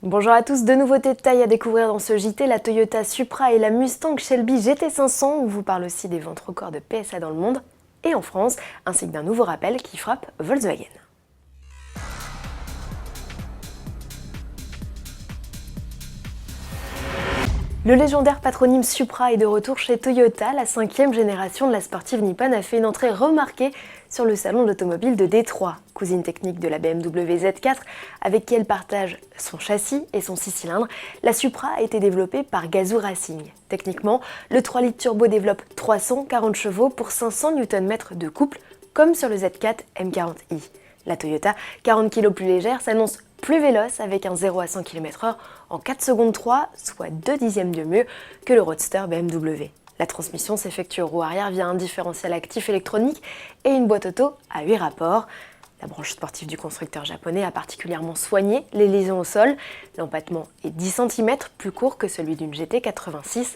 Bonjour à tous, deux nouveautés de taille à découvrir dans ce JT, la Toyota Supra et la Mustang Shelby GT500. On vous parle aussi des ventes records de PSA dans le monde et en France, ainsi que d'un nouveau rappel qui frappe Volkswagen. Le légendaire patronyme Supra est de retour chez Toyota. La 5e génération de la sportive nippone a fait une entrée remarquée sur le salon de l'automobile de Détroit. Cousine technique de la BMW Z4, avec qui elle partage son châssis et son 6 cylindres, la Supra a été développée par Gazoo Racing. Techniquement, le 3 litres turbo développe 340 chevaux pour 500 Nm de couple, comme sur le Z4 M40i. La Toyota, 40 kg plus légère, s'annonce plus véloce avec un 0 à 100 km/h en 4 secondes 3, soit 2 dixièmes de mieux que le Roadster BMW. La transmission s'effectue au roue arrière via un différentiel actif électronique et une boîte auto à 8 rapports. La branche sportive du constructeur japonais a particulièrement soigné les liaisons au sol. L'empattement est 10 cm plus court que celui d'une GT86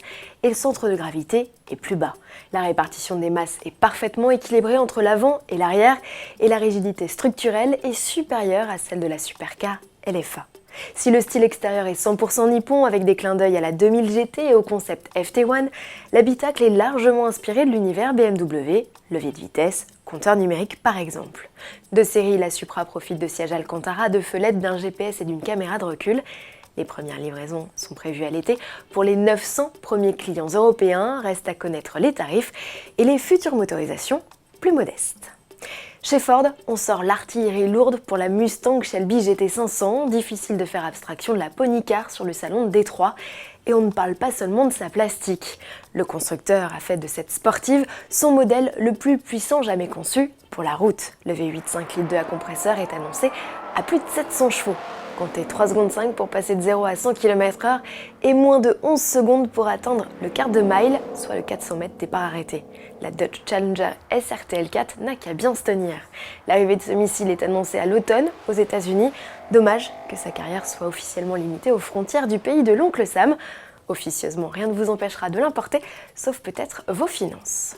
et le centre de gravité est plus bas. La répartition des masses est parfaitement équilibrée entre l'avant et l'arrière et la rigidité structurelle est supérieure à celle de la Supercar LFA. Si le style extérieur est 100% nippon avec des clins d'œil à la 2000 GT et au concept FT1, l'habitacle est largement inspiré de l'univers BMW, levier de vitesse, compteur numérique par exemple. De série, la Supra profite de sièges Alcantara, de fenêtres, d'un GPS et d'une caméra de recul. Les premières livraisons sont prévues à l'été pour les 900 premiers clients européens. Reste à connaître les tarifs et les futures motorisations plus modestes. Chez Ford, on sort l'artillerie lourde pour la Mustang Shelby GT500, difficile de faire abstraction de la Pony Car sur le salon de Détroit. Et on ne parle pas seulement de sa plastique. Le constructeur a fait de cette sportive son modèle le plus puissant jamais conçu pour la route. Le V8 5 litres 2 à compresseur est annoncé à plus de 700 chevaux. Comptez 3 secondes 5 pour passer de 0 à 100 km/h et moins de 11 secondes pour atteindre le quart de mile, soit le 400 mètres départ arrêté. La Dodge Challenger SRT-L4 n'a qu'à bien se tenir. L'arrivée de ce missile est annoncée à l'automne aux États-Unis. Dommage que sa carrière soit officiellement limitée aux frontières du pays de l'oncle Sam. Officieusement, rien ne vous empêchera de l'importer, sauf peut-être vos finances.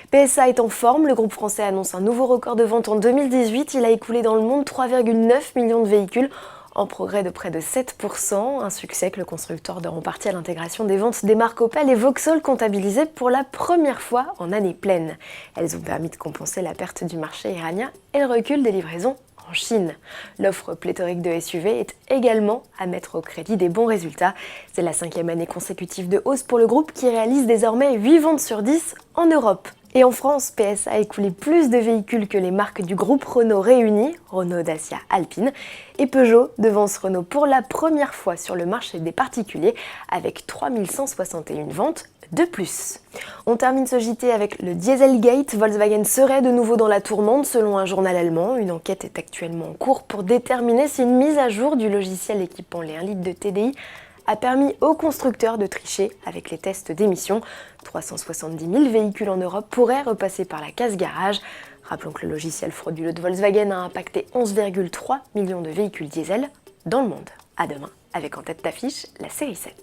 PSA est en forme, le groupe français annonce un nouveau record de vente en 2018. Il a écoulé dans le monde 3,9 millions de véhicules, en progrès de près de 7%, un succès que le constructeur doit en partie à l'intégration des ventes des marques Opel et Vauxhall comptabilisées pour la première fois en année pleine. Elles ont permis de compenser la perte du marché iranien et le recul des livraisons en Chine. L'offre pléthorique de SUV est également à mettre au crédit des bons résultats. C'est la 5e année consécutive de hausse pour le groupe qui réalise désormais 8 ventes sur 10 en Europe. Et en France, PSA a écoulé plus de véhicules que les marques du groupe Renault réunies, Renault, Dacia, Alpine, et Peugeot devance Renault pour la première fois sur le marché des particuliers avec 3161 ventes de plus. On termine ce JT avec le Dieselgate. Volkswagen serait de nouveau dans la tourmente selon un journal allemand. Une enquête est actuellement en cours pour déterminer si une mise à jour du logiciel équipant les 1 litre de TDI a permis aux constructeurs de tricher avec les tests d'émissions. 370 000 véhicules en Europe pourraient repasser par la case garage. Rappelons que le logiciel frauduleux de Volkswagen a impacté 11,3 millions de véhicules diesel dans le monde. À demain, avec en tête d'affiche la série 7.